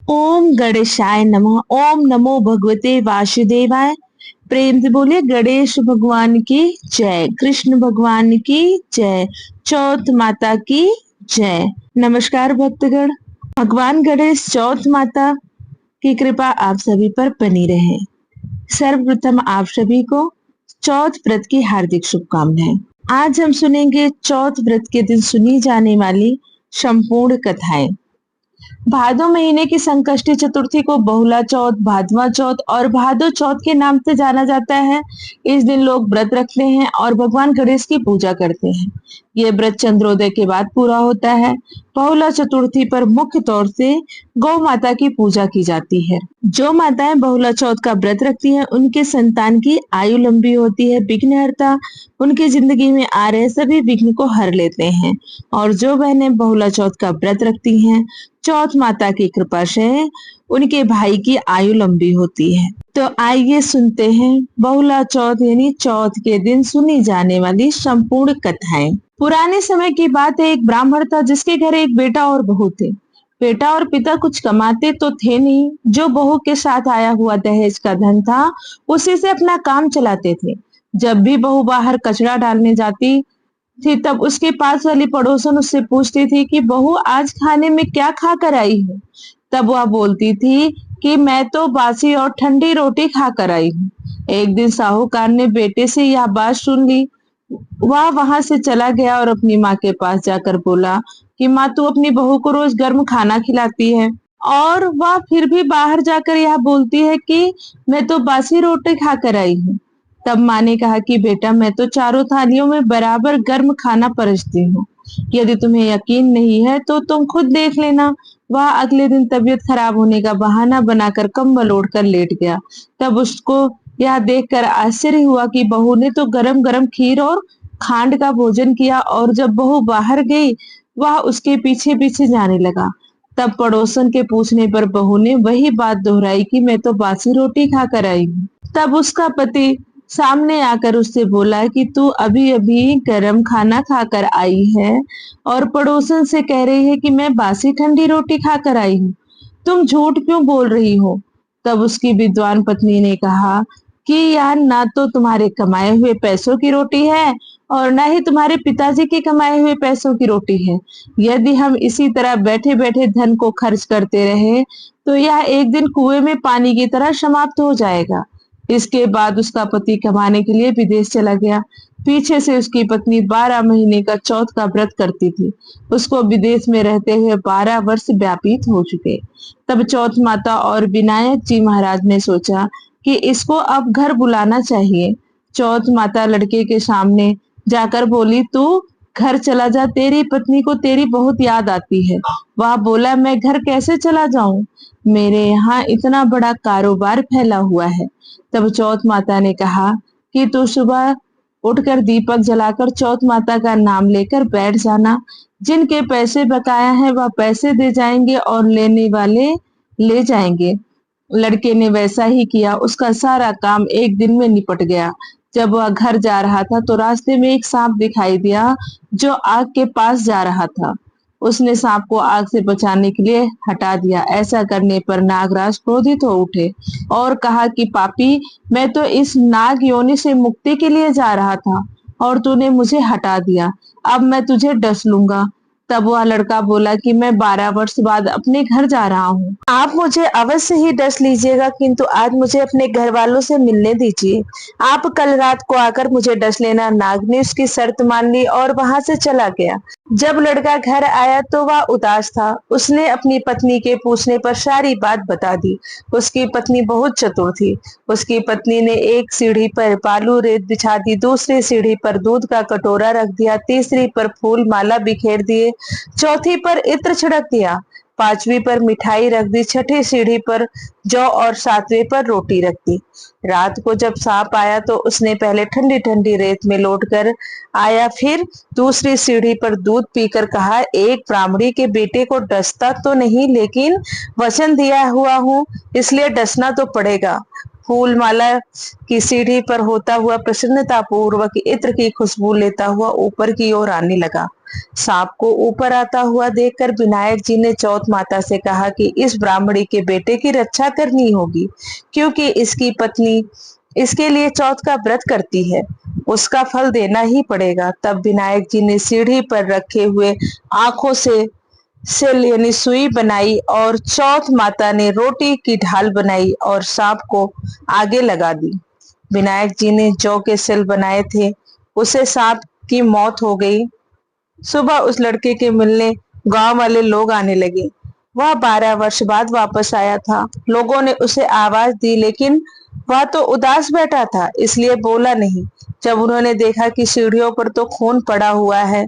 ओम गणेशाय नमः। ओम नमो भगवते वासुदेवाय। प्रेम से बोलिए गणेश भगवान की जय, कृष्ण भगवान की जय, चौथ माता की जय। नमस्कार भक्तगण, भगवान गणेश चौथ माता की कृपा आप सभी पर बनी रहे। सर्वप्रथम आप सभी को चौथ व्रत की हार्दिक शुभकामनाएं। आज हम सुनेंगे चौथ व्रत के दिन सुनी जाने वाली संपूर्ण कथाएं। भादो महीने की संकष्टी चतुर्थी को बहुला चौथ, भादवा चौथ और भादो चौथ के नाम से जाना जाता है। इस दिन लोग व्रत रखते हैं और भगवान गणेश की पूजा करते हैं। ये व्रत चंद्रोदय के बाद पूरा होता है। बहुला चतुर्थी पर मुख्य तौर से गौ माता की पूजा की जाती है। जो माताएं बहुला चौथ का व्रत रखती हैं, उनके संतान की आयु लंबी होती है। विघ्नहर्ता उनकी जिंदगी में आ रहे सभी विघ्न को हर लेते हैं। और जो बहनें बहुला चौथ का व्रत रखती हैं, चौथ माता की कृपा से उनके भाई की आयु लंबी होती है। तो आइए सुनते हैं बहुला चौथ यानी चौथ के दिन सुनी जाने वाली संपूर्ण कथाएं। पुराने समय की बात है, एक ब्राह्मण था जिसके घर एक बेटा और बहू थे। बेटा और पिता कुछ कमाते तो थे नहीं, जो बहू के साथ आया हुआ दहेज का धन था उसी से अपना काम चलाते थे। जब भी बहू बाहर कचरा डालने जाती थी, तब उसके पास वाली पड़ोसन उससे पूछती थी कि बहू आज खाने में क्या खा कर आई हो। तब वह बोलती थी कि मैं तो बासी और ठंडी रोटी खा कर आई हूँ। एक दिन साहूकार ने बेटे से यह बात सुन ली। वह वहां से चला गया और अपनी माँ के पास जाकर बोला कि माँ, तू अपनी बहू को रोज गर्म खाना खिलाती है और वह फिर भी बाहर जाकर यह बोलती है कि मैं तो बासी रोटी खा कर आई हूँ। तब माँ ने कहा कि बेटा, मैं तो चारों थालियों में बराबर गर्म खाना परसती हूँ। यदि तुम्हें यकीन नहीं है तो तुम खुद देख लेना। वह अगले दिन तबीयत खराब होने का बहाना बनाकर कंबल ओढ़कर लेट गया। तब उसको यह देखकर आश्चर्य हुआ कि बहू ने तो गरम गरम खीर और खांड का भोजन किया, और जब बहू बाहर गई वह उसके पीछे पीछे जाने लगा। तब पड़ोसन के पूछने पर बहू ने वही बात दोहराई कि मैं तो बासी रोटी खाकर आई हूँ। तब उसका पति सामने आकर उससे बोला कि तू अभी अभी गरम खाना खाकर आई है और पड़ोसन से कह रही है कि मैं बासी ठंडी रोटी खाकर आई हूँ। तुम झूठ क्यों बोल रही हो? तब उसकी विद्वान पत्नी ने कहा कि यार, ना तो तुम्हारे कमाए हुए पैसों की रोटी है और ना ही तुम्हारे पिताजी के कमाए हुए पैसों की रोटी है। यदि हम इसी तरह बैठे बैठे धन को खर्च करते रहे तो यह एक दिन कुएं में पानी की तरह समाप्त हो जाएगा। इसके बाद उसका पति कमाने के लिए विदेश चला गया। पीछे से उसकी पत्नी 12 महीने का चौथ का व्रत करती थी। उसको विदेश में रहते हुए 12 वर्ष व्यतीत हो चुके। तब चौथ माता और विनायक जी महाराज ने सोचा कि इसको अब घर बुलाना चाहिए। चौथ माता लड़के के सामने जाकर बोली, तू घर चला जा, तेरी पत्नी को तेरी बहुत याद आती है। वह बोला, मैं घर कैसे चला जाऊं, मेरे यहाँ इतना बड़ा कारोबार फैला हुआ है। तब चौथ माता ने कहा कि तू सुबह उठकर दीपक जलाकर चौथ माता का नाम लेकर बैठ जाना। जिनके पैसे बकाया हैं वह पैसे दे जाएंगे और लेने वाले ले जाएंगे। लड़के ने वैसा ही किया। उसका सारा काम एक दिन में निपट गया। जब वह घर जा रहा था तो रास्ते में एक सांप दिखाई दिया जो आग के पास जा रहा था। उसने सांप को आग से बचाने के लिए हटा दिया। ऐसा करने पर नागराज क्रोधित हो उठे और कहा कि पापी, मैं तो इस नाग योनि से मुक्ति के लिए जा रहा था और तूने मुझे हटा दिया। अब मैं तुझे डस लूंगा। तब वह लड़का बोला कि मैं 12 वर्ष बाद अपने घर जा रहा हूँ। आप मुझे अवश्य ही डस लीजिएगा, किंतु आज मुझे अपने घर वालों से मिलने दीजिए। आप कल रात को आकर मुझे डस लेना। नाग ने उसकी शर्त मान ली और वहां से चला गया। जब लड़का घर आया तो वह उदास था। उसने अपनी पत्नी के पूछने पर सारी बात बता दी। उसकी पत्नी बहुत चतुर थी। उसकी पत्नी ने एक सीढ़ी पर बालू रेत बिछा दी, दूसरी सीढ़ी पर दूध का कटोरा रख दिया, तीसरी पर फूल माला बिखेर दिए, चौथी पर इत्र छिड़क दिया, पांचवी पर मिठाई रख दी, छठी सीढ़ी पर जौ और सातवीं पर रोटी रख दी। रात को जब सांप आया तो उसने पहले ठंडी ठंडी रेत में लौट कर आया, फिर दूसरी सीढ़ी पर दूध पीकर कहा, एक ब्राह्मणी के बेटे को डसता तो नहीं, लेकिन वचन दिया हुआ हूँ इसलिए डसना तो पड़ेगा। फूल माला की सीढ़ी पर होता हुआ प्रसन्नता पूर्वक इत्र की खुशबू लेता हुआ ऊपर की ओर आने लगा। सांप को ऊपर आता हुआ देखकर विनायक जी ने चौथ माता से कहा कि इस ब्राह्मणी के बेटे की रक्षा करनी होगी, क्योंकि इसकी पत्नी इसके लिए चौथ का व्रत करती है, उसका फल देना ही पड़ेगा। तब विनायक जी ने सीढ़ी पर रखे हुए आंखों से यानी सुई बनाई और चौथ माता ने रोटी की ढाल बनाई और सांप को आगे लगा दी। विनायक जी ने जौ के सिल बनाए थे, उसे सांप की मौत हो गई। सुबह उस लड़के के मिलने गांव वाले लोग आने लगे। वह 12 वर्ष बाद वापस आया था। लोगों ने उसे आवाज दी, लेकिन वह तो उदास बैठा था, इसलिए बोला नहीं। जब उन्होंने देखा कि सीढ़ियों पर तो खून पड़ा हुआ है,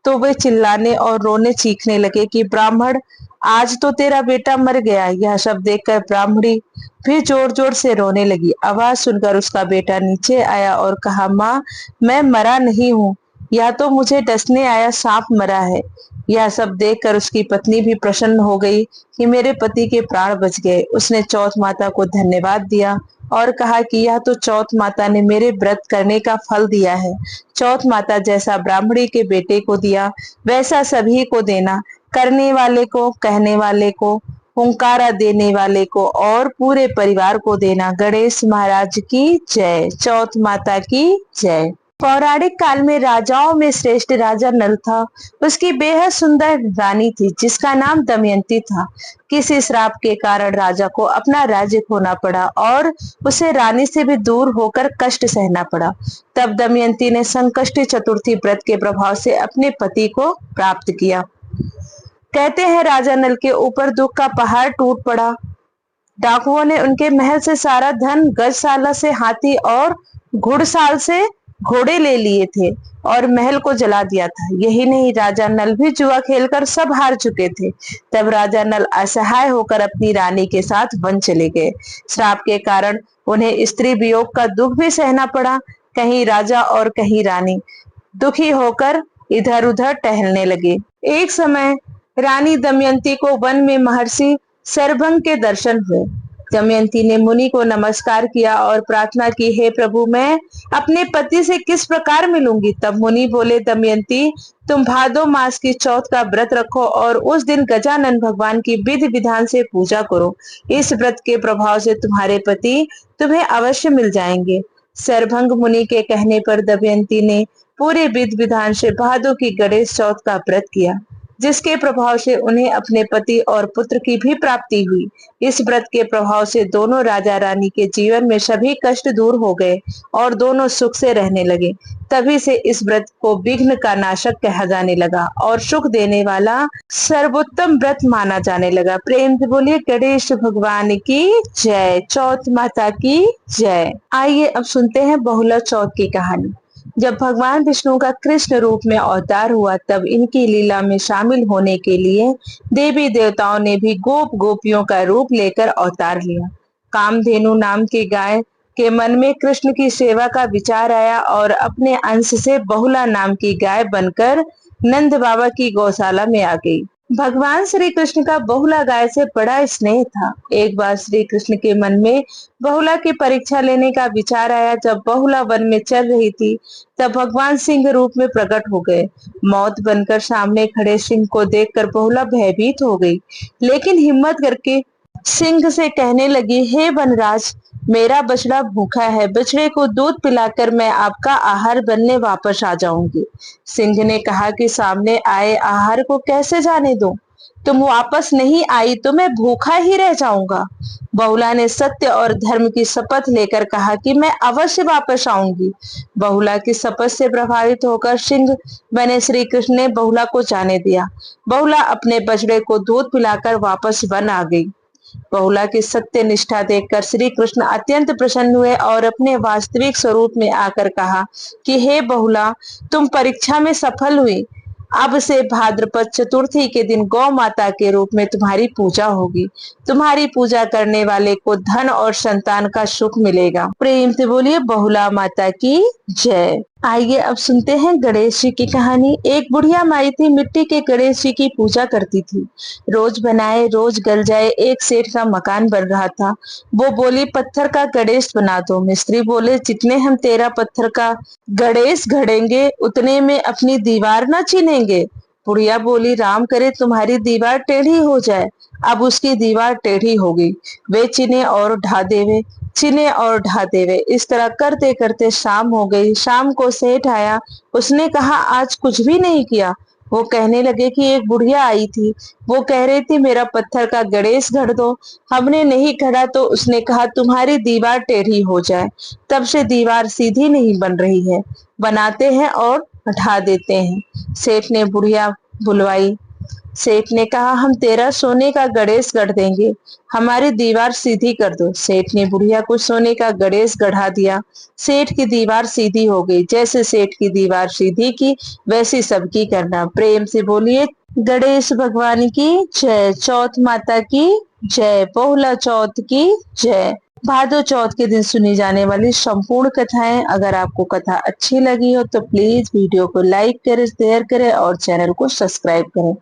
तो वे चिल्लाने और रोने चीखने लगे कि ब्राह्मण, आज तो तेरा बेटा मर गया। यह सब देखकर ब्राह्मणी भी जोर जोर से रोने लगी। आवाज सुनकर उसका बेटा नीचे आया और कहा, माँ, मैं मरा नहीं हूँ, यह तो मुझे डसने आया सांप मरा है। यह सब देखकर उसकी पत्नी भी प्रसन्न हो गई कि मेरे पति के प्राण बच गए। उसने चौथ माता को धन्यवाद दिया और कहा कि यह तो चौथ माता ने मेरे व्रत करने का फल दिया है। चौथ माता जैसा ब्राह्मणी के बेटे को दिया, वैसा सभी को देना, करने वाले को, कहने वाले को, हुंकारा देने वाले को और पूरे परिवार को देना। गणेश महाराज की जय। चौथ माता की जय। पौराणिक काल में राजाओं में श्रेष्ठ राजा नल था। उसकी बेहद सुंदर रानी थी, जिसका नाम दमयंती था। किसी श्राप के कारण राजा को अपना राज्य खोना पड़ा और उसे रानी से भी दूर होकर कष्ट सहना पड़ा। तब दमयंती ने संकष्टी चतुर्थी व्रत के प्रभाव से अपने पति को प्राप्त किया। कहते हैं राजा नल के ऊपर दुख का पहाड़ टूट पड़ा। डाकुओं ने उनके महल से सारा धन, गजशाला से हाथी और घुड़साल से घोड़े ले लिए थे और महल को जला दिया था। यही नहीं, राजा नल भी जुआ खेलकर सब हार चुके थे। तब राजा नल असहाय होकर अपनी रानी के साथ वन चले गए। श्राप के कारण उन्हें स्त्री वियोग का दुख भी सहना पड़ा। कहीं राजा और कहीं रानी दुखी होकर इधर उधर टहलने लगे। एक समय रानी दमयंती को वन में महर्षि सरभंग के दर्शन हुए। दमयंती ने मुनि को नमस्कार किया और प्रार्थना की, हे प्रभु, मैं अपने पति से किस प्रकार मिलूंगी? तब मुनि बोले, दमयंती, तुम भादो मास की चौथ का व्रत रखो और उस दिन गजानन भगवान की विधि विधान से पूजा करो। इस व्रत के प्रभाव से तुम्हारे पति तुम्हें अवश्य मिल जाएंगे। सरभंग मुनि के कहने पर दमयंती ने पूरे विधि विधान से भादो की गणेश चौथ का व्रत किया, जिसके प्रभाव से उन्हें अपने पति और पुत्र की भी प्राप्ति हुई। इस व्रत के प्रभाव से दोनों राजा रानी के जीवन में सभी कष्ट दूर हो गए और दोनों सुख से रहने लगे। तभी से इस व्रत को विघ्न का नाशक कहा जाने लगा और सुख देने वाला सर्वोत्तम व्रत माना जाने लगा। प्रेम से बोलिए गणेश भगवान की जय। चौथ माता की जय। आइए अब सुनते हैं बहुला चौथ की कहानी। जब भगवान विष्णु का कृष्ण रूप में अवतार हुआ, तब इनकी लीला में शामिल होने के लिए देवी देवताओं ने भी गोप गोपियों का रूप लेकर अवतार लिया। कामधेनु नाम की गाय के मन में कृष्ण की सेवा का विचार आया और अपने अंश से बहुला नाम की गाय बनकर नंद बाबा की गौशाला में आ गई। भगवान श्री कृष्ण का बहुला गाय से बड़ा स्नेह था। एक बार श्री कृष्ण के मन में बहुला की परीक्षा लेने का विचार आया। जब बहुला वन में चल रही थी, तब भगवान सिंह रूप में प्रकट हो गए। मौत बनकर सामने खड़े सिंह को देखकर बहुला भयभीत हो गई, लेकिन हिम्मत करके सिंह से कहने लगी, हे वनराज, मेरा बछड़ा भूखा है, बछड़े को दूध पिलाकर मैं आपका आहार बनने वापस आ जाऊंगी। सिंह ने कहा कि सामने आए आहार को कैसे जाने दूं? तुम वापस नहीं आई तो मैं भूखा ही रह जाऊंगा। बहुला ने सत्य और धर्म की शपथ लेकर कहा कि मैं अवश्य वापस आऊंगी। बहुला की शपथ से प्रभावित होकर सिंह बने श्री कृष्ण ने बहुला को जाने दिया। बहुला अपने बछड़े को दूध पिलाकर वापस वन आ गई। बहुला की सत्य निष्ठा देखकर श्री कृष्ण अत्यंत प्रसन्न हुए और अपने वास्तविक स्वरूप में आकर कहा कि हे बहुला, तुम परीक्षा में सफल हुई। अब से भाद्रपद चतुर्थी के दिन गौ माता के रूप में तुम्हारी पूजा होगी। तुम्हारी पूजा करने वाले को धन और संतान का सुख मिलेगा। प्रेम से बोलिए बहुला माता की जय। आइए अब सुनते हैं गणेश जी की कहानी। एक बुढ़िया माई थी, मिट्टी के गणेश जी की पूजा करती थी। रोज बनाए रोज गल जाए। एक सेठ का मकान बन रहा था। वो बोली, पत्थर का गणेश बना दो। मिस्त्री बोले, जितने हम तेरा पत्थर का गणेश गढ़ेंगे उतने में अपनी दीवार न छीनेंगे। बुढ़िया बोली, राम करे तुम्हारी दीवार टेढ़ी हो जाए। अब उसकी दीवार टेढ़ी हो गई। वे चिने और ढा देवे, चिने और ढा देवे। इस तरह करते करते शाम हो गई। शाम को सेठ आया। उसने कहा, आज कुछ भी नहीं किया। वो कहने लगे कि एक बुढ़िया आई थी। वो कह रही थी, मेरा पत्थर का गणेश गढ़ दो। हमने नहीं गढ़ा तो उसने कहा, तुम्हारी दीवार टेढ़ी हो जाए। तब से दीवार सीधी नहीं बन रही है। बनाते हैं और ढा देते हैं। सेठ ने बुढ़िया बुलवाई। सेठ ने कहा, हम तेरा सोने का गणेश गढ़ देंगे, हमारी दीवार सीधी कर दो। सेठ ने बुढ़िया को सोने का गणेश गढ़ा दिया। सेठ की दीवार सीधी हो गई। जैसे सेठ की दीवार सीधी की, वैसी सबकी करना। प्रेम से बोलिए, गणेश भगवान की जय। चौथ माता की जय। पोहला चौथ की जय। भादो चौथ के दिन सुनी जाने वाली संपूर्ण कथाएं। अगर आपको कथा अच्छी लगी हो तो प्लीज वीडियो को लाइक करें, शेयर करें और चैनल को सब्सक्राइब करें।